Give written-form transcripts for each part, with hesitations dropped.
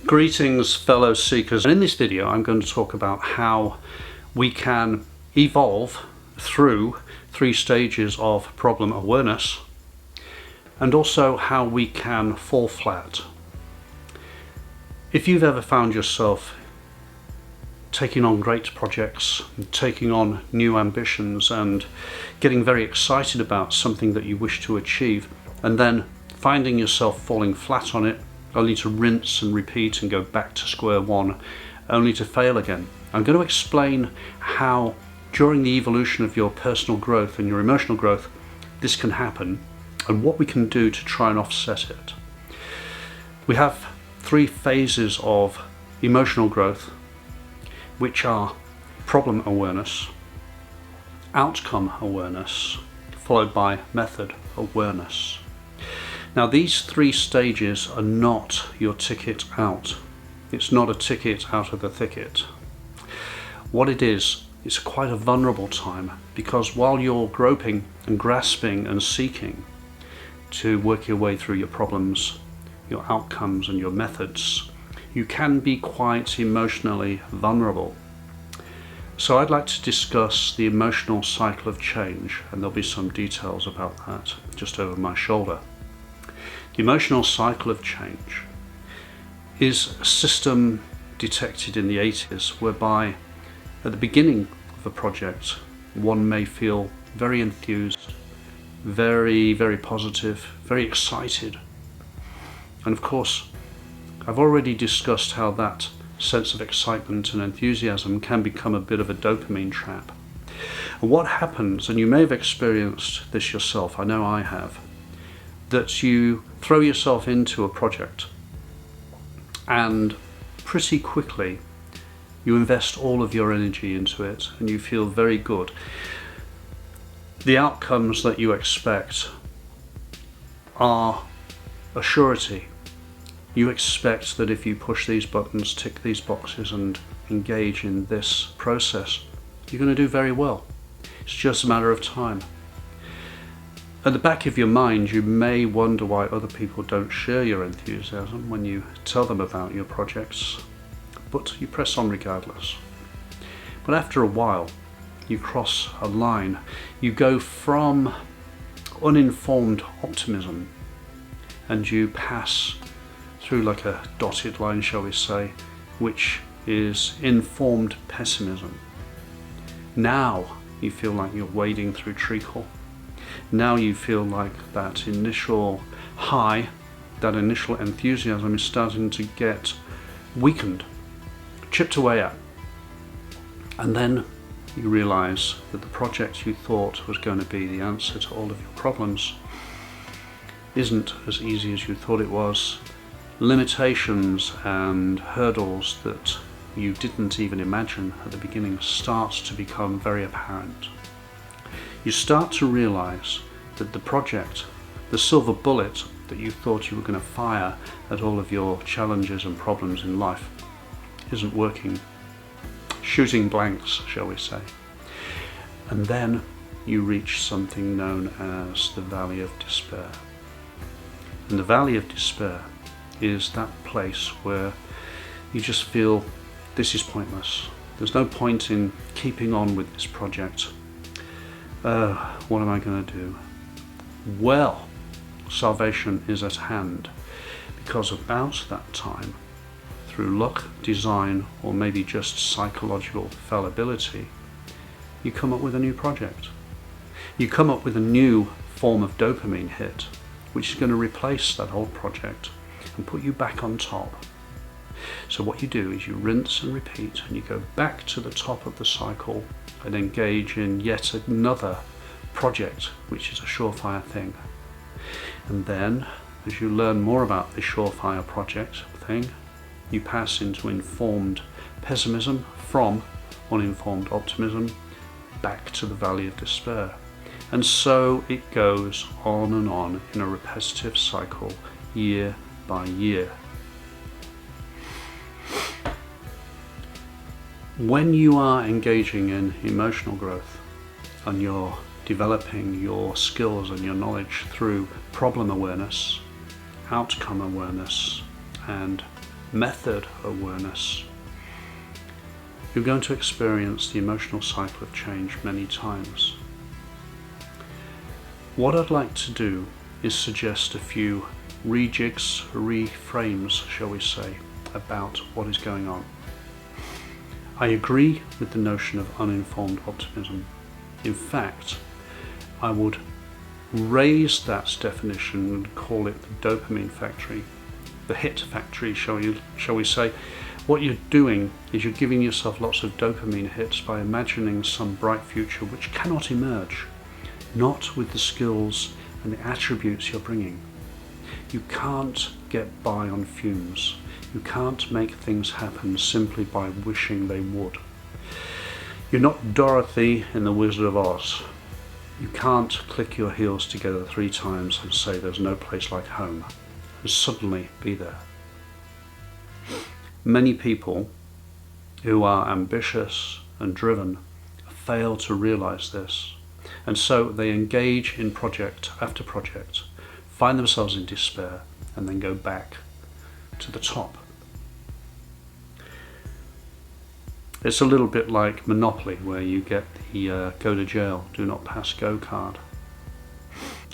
Greetings, fellow seekers. In this video I'm going to talk about how we can evolve through 3 stages of problem awareness, and also how we can fall flat. If you've ever found yourself taking on great projects, taking on new ambitions and getting very excited about something that you wish to achieve, and then finding yourself falling flat on it, only to rinse and repeat and go back to square one, only to fail again. I'm going to explain how during the evolution of your personal growth and your emotional growth this can happen, and what we can do to try and offset it. We have 3 phases of emotional growth, which are problem awareness, outcome awareness, followed by method awareness. Now, these 3 stages are not your ticket out. It's not a ticket out of the thicket. What it is, it's quite a vulnerable time, because while you're groping and grasping and seeking to work your way through your problems, your outcomes and your methods, you can be quite emotionally vulnerable. So I'd like to discuss the emotional cycle of change, and there'll be some details about that just over my shoulder. The emotional cycle of change is a system detected in the 80s whereby at the beginning of a project one may feel very enthused, very positive, very excited. And of course, I've already discussed how that sense of excitement and enthusiasm can become a bit of a dopamine trap. And what happens, and you may have experienced this yourself, I know I have, that you throw yourself into a project and pretty quickly you invest all of your energy into it and you feel very good. The outcomes that you expect are a surety. You expect that if you push these buttons, tick these boxes and engage in this process, you're going to do very well. It's just a matter of time. At the back of your mind, you may wonder why other people don't share your enthusiasm when you tell them about your projects, but you press on regardless. But after a while, you cross a line. You go from uninformed optimism and you pass through like a dotted line, shall we say, which is informed pessimism. Now you feel like you're wading through treacle. Now you feel like that initial high, that initial enthusiasm is starting to get weakened, chipped away at. And then you realize that the project you thought was going to be the answer to all of your problems isn't as easy as you thought it was. Limitations and hurdles that you didn't even imagine at the beginning start to become very apparent. You start to realize that the project, the silver bullet that you thought you were going to fire at all of your challenges and problems in life, isn't working. Shooting blanks, shall we say. And then you reach something known as the Valley of Despair. And the Valley of Despair is that place where you just feel this is pointless. There's no point in keeping on with this project. What am I going to do? Well, salvation is at hand, because about that time, through luck, design, or maybe just psychological fallibility, you come up with a new project. You come up with a new form of dopamine hit, which is going to replace that old project and put you back on top. So what you do is you rinse and repeat, and you go back to the top of the cycle and engage in yet another project, which is a surefire thing. And then, as you learn more about this surefire project thing, you pass into informed pessimism, from uninformed optimism, back to the Valley of Despair. And so it goes on and on in a repetitive cycle, year by year. When you are engaging in emotional growth and you're developing your skills and your knowledge through problem awareness, outcome awareness, and method awareness, you're going to experience the emotional cycle of change many times. What I'd like to do is suggest a few rejigs, reframes, shall we say, about what is going on. I agree with the notion of uninformed optimism. In fact, I would raise that definition and call it the Dopamine Factory, the hit factory, shall we say. What you're doing is you're giving yourself lots of dopamine hits by imagining some bright future which cannot emerge, not with the skills and the attributes you're bringing. You can't get by on fumes. You can't make things happen simply by wishing they would. You're not Dorothy in The Wizard of Oz. You can't click your heels together 3 times and say there's no place like home and suddenly be there. Many people who are ambitious and driven fail to realize this, and so they engage in project after project, find themselves in despair, and then go back to the top. It's a little bit like Monopoly, where you get the go to jail, do not pass go card.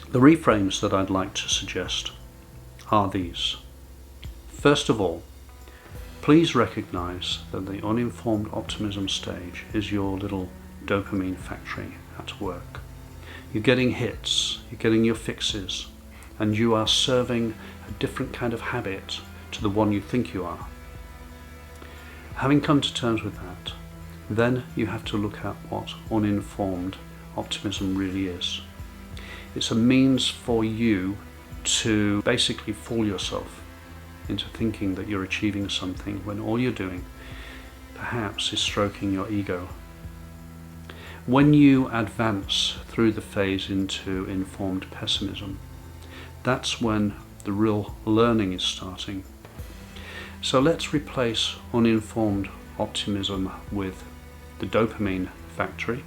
The reframes that I'd like to suggest are these. First of all, please recognize that the uninformed optimism stage is your little dopamine factory at work. You're getting hits, you're getting your fixes, and you are serving a different kind of habit to the one you think you are. Having come to terms with that, then you have to look at what uninformed optimism really is. It's a means for you to basically fool yourself into thinking that you're achieving something when all you're doing perhaps is stroking your ego. When you advance through the phase into informed pessimism, that's when the real learning is starting. So let's replace uninformed optimism with the Dopamine Factory,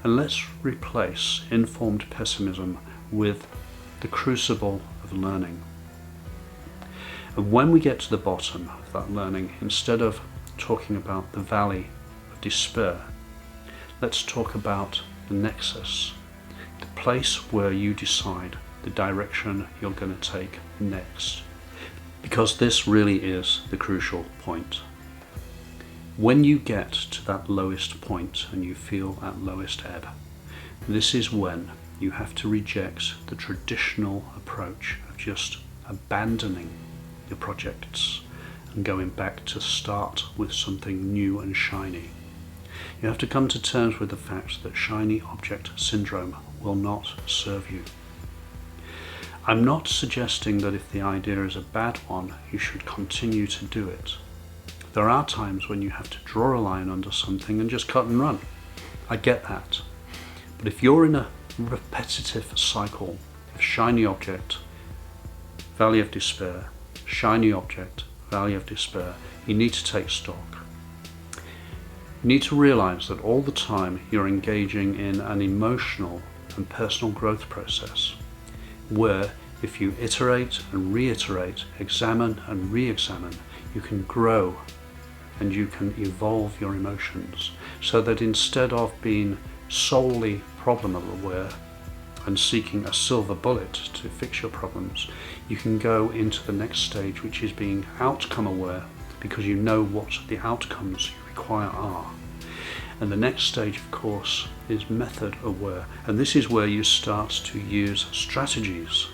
and let's replace informed pessimism with the Crucible of Learning. And when we get to the bottom of that learning, instead of talking about the valley of despair, let's talk about the Nexus, the place where you decide the direction you're going to take next. Because this really is the crucial point. When you get to that lowest point and you feel at lowest ebb, this is when you have to reject the traditional approach of just abandoning your projects and going back to start with something new and shiny. You have to come to terms with the fact that shiny object syndrome will not serve you. I'm not suggesting that if the idea is a bad one, you should continue to do it. There are times when you have to draw a line under something and just cut and run. I get that. But if you're in a repetitive cycle of shiny object, valley of despair, shiny object, valley of despair, you need to take stock. You need to realize that all the time you're engaging in an emotional and personal growth process, where if you iterate and reiterate, examine and re-examine, you can grow and you can evolve your emotions, so that instead of being solely problem aware and seeking a silver bullet to fix your problems, you can go into the next stage, which is being outcome aware, because you know what the outcomes you require are. And the next stage, of course, is method aware, and this is where you start to use strategies,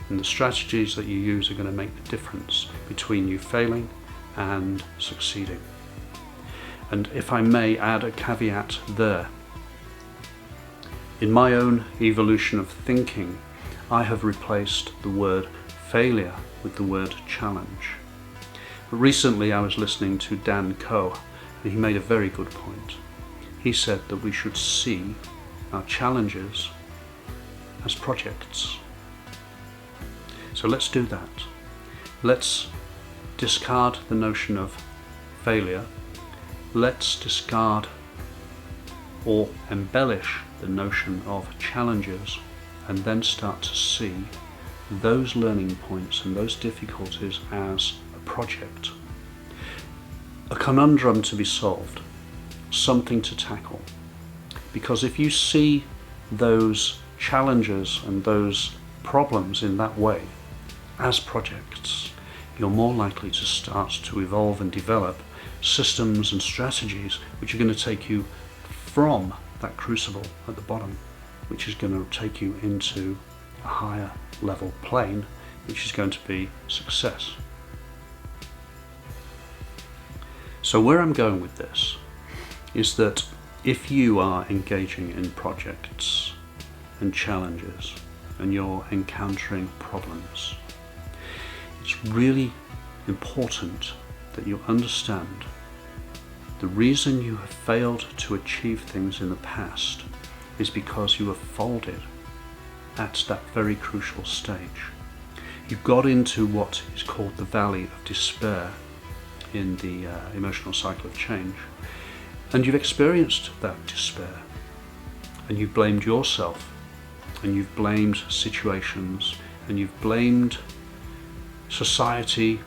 and the strategies that you use are going to make the difference between you failing and succeeding. And if I may add a caveat there, in my own evolution of thinking, I have replaced the word failure with the word challenge. But recently I was listening to Dan Coe, and he made a very good point. He said that we should see our challenges as projects. So let's do that. Let's discard the notion of failure. Let's discard or embellish the notion of challenges, and then start to see those learning points and those difficulties as a project, a conundrum to be solved, something to tackle. Because if you see those challenges and those problems in that way as projects, you're more likely to start to evolve and develop systems and strategies which are going to take you from that crucible at the bottom, which is going to take you into a higher level plane, which is going to be success. So where I'm going with this is that if you are engaging in projects and challenges and you're encountering problems, it's really important that you understand the reason you have failed to achieve things in the past is because you have folded at that very crucial stage. You got into what is called the valley of despair in the emotional cycle of change, and you've experienced that despair, and you've blamed yourself, and you've blamed situations, and you've blamed society,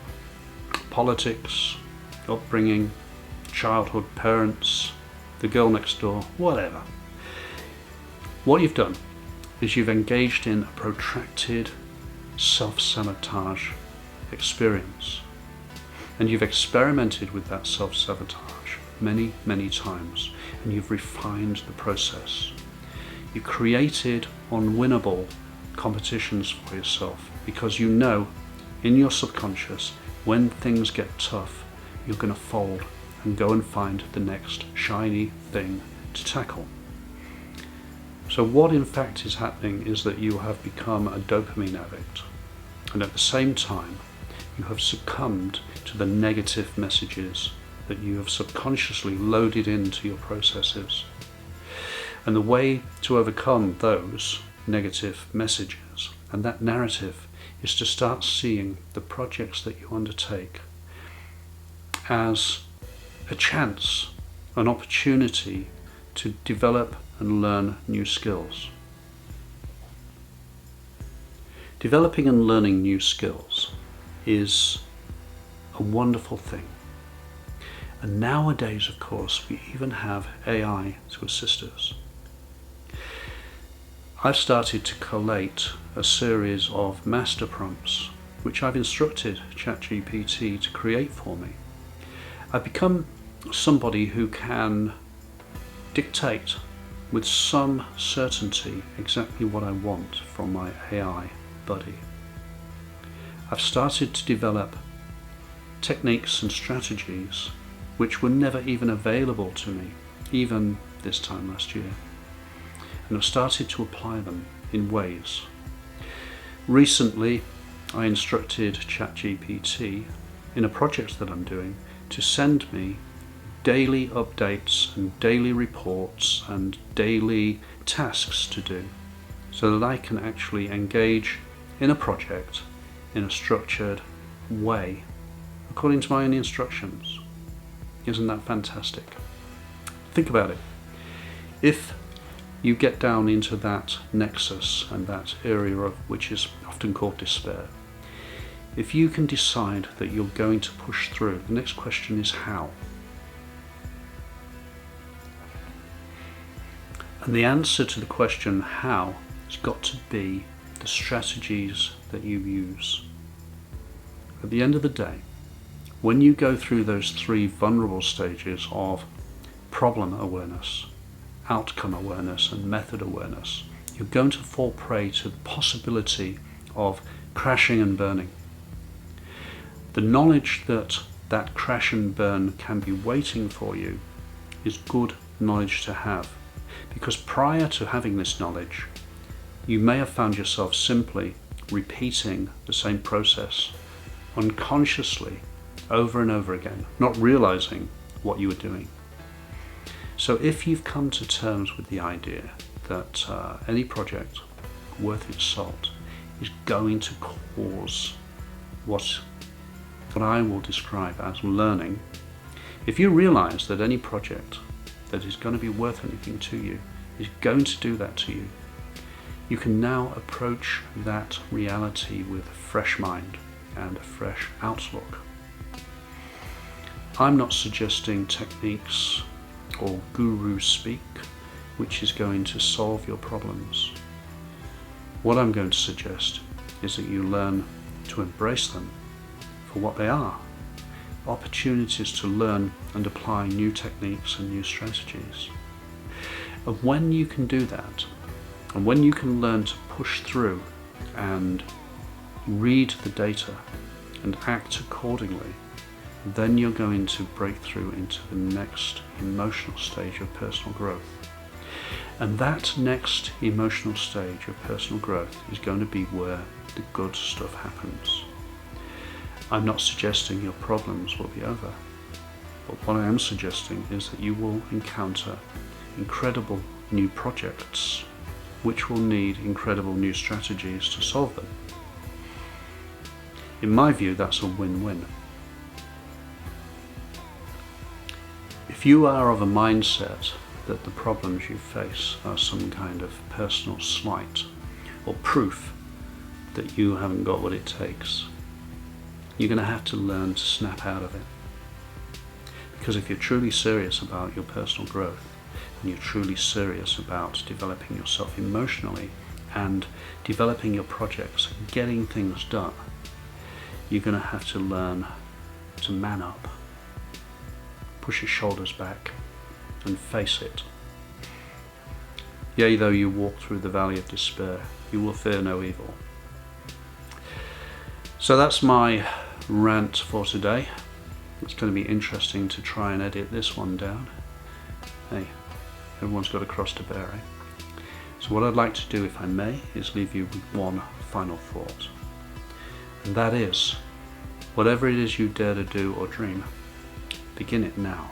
politics, upbringing, childhood, parents, the girl next door, whatever. What you've done is you've engaged in a protracted self-sabotage experience, and you've experimented with that self-sabotage many, many times, and you've refined the process. You created unwinnable competitions for yourself because you know in your subconscious when things get tough, you're going to fold and go and find the next shiny thing to tackle. So what in fact is happening is that you have become a dopamine addict, and at the same time you have succumbed to the negative messages that you have subconsciously loaded into your processes. And the way to overcome those negative messages and that narrative is to start seeing the projects that you undertake as a chance, an opportunity to develop and learn new skills. Developing and learning new skills is a wonderful thing. And nowadays, of course, we even have AI to assist us. I've started to collate a series of master prompts which I've instructed ChatGPT to create for me. I've become somebody who can dictate with some certainty exactly what I want from my AI buddy. I've started to develop techniques and strategies which were never even available to me, even this time last year. And I've started to apply them in ways. Recently, I instructed ChatGPT in a project that I'm doing to send me daily updates and daily reports and daily tasks to do so that I can actually engage in a project in a structured way according to my own instructions. Isn't that fantastic? Think about it. If you get down into that nexus and that area of which is often called despair, if you can decide that you're going to push through, the next question is how. And the answer to the question how has got to be the strategies that you use. At the end of the day, when you go through those three vulnerable stages of problem awareness, outcome awareness and method awareness, you're going to fall prey to the possibility of crashing and burning. The knowledge that that crash and burn can be waiting for you is good knowledge to have, because prior to having this knowledge, you may have found yourself simply repeating the same process unconsciously over and over again, not realizing what you were doing. So if you've come to terms with the idea that any project worth its salt is going to cause what I will describe as learning, if you realize that any project that is going to be worth anything to you is going to do that to you, you can now approach that reality with a fresh mind and a fresh outlook. I'm not suggesting techniques or guru speak which is going to solve your problems. What I'm going to suggest is that you learn to embrace them for what they are, opportunities to learn and apply new techniques and new strategies. And when you can do that, and when you can learn to push through and read the data and act accordingly, then you're going to break through into the next emotional stage of personal growth. And that next emotional stage of personal growth is going to be where the good stuff happens. I'm not suggesting your problems will be over, but what I am suggesting is that you will encounter incredible new projects which will need incredible new strategies to solve them. In my view, that's a win-win. If you are of a mindset that the problems you face are some kind of personal slight or proof that you haven't got what it takes, you're going to have to learn to snap out of it. Because if you're truly serious about your personal growth, and you're truly serious about developing yourself emotionally and developing your projects, getting things done, you're going to have to learn to man up, push your shoulders back and face it. Yea, though you walk through the valley of despair, you will fear no evil. So that's my rant for today. It's going to be interesting to try and edit this one down. Hey, everyone's got a cross to bear, eh? So what I'd like to do, if I may, is leave you with one final thought. And that is, whatever it is you dare to do or dream, begin it now.